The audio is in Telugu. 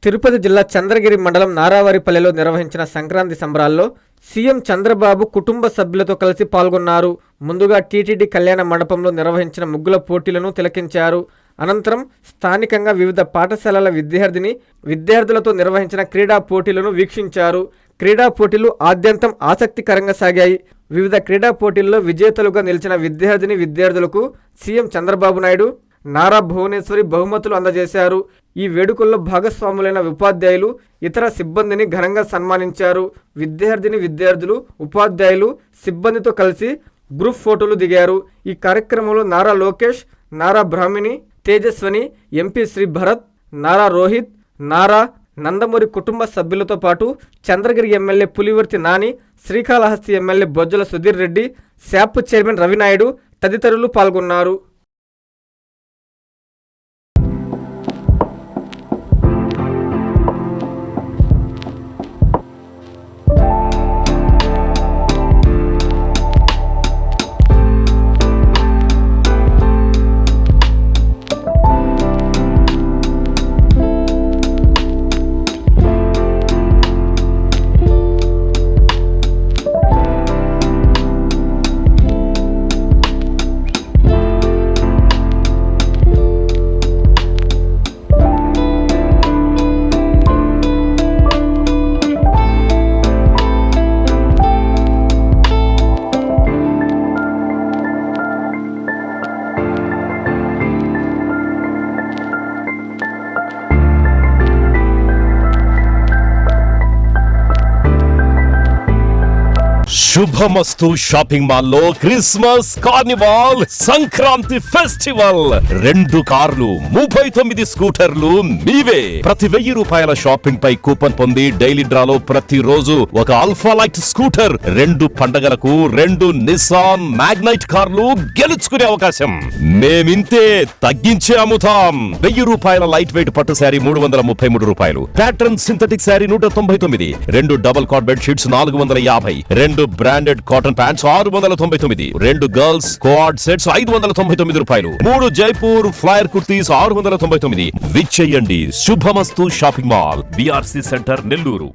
తిరుపతి జిల్లా చంద్రగిరి మండలం నారావారిపల్లెలో నిర్వహించిన సంక్రాంతి సంబరాల్లో సీఎం చంద్రబాబు కుటుంబ సభ్యులతో కలిసి పాల్గొన్నారు. ముందుగా టీటీడీ కళ్యాణ మండపంలో నిర్వహించిన ముగ్గుల పోటీలను తిలకించారు. అనంతరం స్థానికంగా వివిధ పాఠశాలల విద్యార్థులతో నిర్వహించిన క్రీడా పోటీలను వీక్షించారు. క్రీడా పోటీలు ఆద్యంతం ఆసక్తికరంగా సాగాయి. వివిధ క్రీడా పోటీల్లో విజేతలుగా నిలిచిన విద్యార్థులకు సీఎం చంద్రబాబు నాయుడు, నారా భువనేశ్వరి బహుమతులు అందజేశారు. ఈ వేడుకల్లో భాగస్వాములైన ఉపాధ్యాయులు, ఇతర సిబ్బందిని ఘనంగా సన్మానించారు. విద్యార్థులు, ఉపాధ్యాయులు, సిబ్బందితో కలిసి గ్రూప్ ఫోటోలు దిగారు. ఈ కార్యక్రమంలో నారా లోకేష్, నారా బ్రాహ్మిణి, తేజస్వని, ఎంపీ శ్రీ భరత్, నారా రోహిత్, నారా నందమూరి కుటుంబ సభ్యులతో పాటు Chandragiri MLA Pulivarthi Nani, Srikalahasti MLA Bojjala Sudheer Reddy, SAAP chairman Ravinaidu తదితరులు పాల్గొన్నారు. శుభమస్తు షాపింగ్ మాల్ లో క్రిస్మస్ కార్నివాల్ సంక్రాంతి ఫెస్టివల్ 2 కార్లు 39 స్కూటర్లు మీవే. ప్రతి 1000 రూపాయల షాపింగ్ పై కూపన్ పొంది డైలీ డ్రాలో ప్రతి రోజు ఒక అల్ఫా లైట్ స్కూటర్, 2 పండగలకు 2 నిసాన్ మ్యాగ్నైట్ కార్లు గెలుచుకునే అవకాశం. మేమింతే తగ్గించే అమ్ముతాం. 1000 రూపాయల లైట్ వెయిట్ పట్టు శారీ 333 రూపాయలు, pattern synthetic saree 199, 2 double cot bed sheets 450, 2 branded cotton pants 699, 2 girls coord sets 599 రూపాయలు, 3 జైపూర్ ఫ్లైర్ కుర్తీస్ 699. విచ్చేయండి. Shubhamastu shopping mall, BRC centre, Nellore.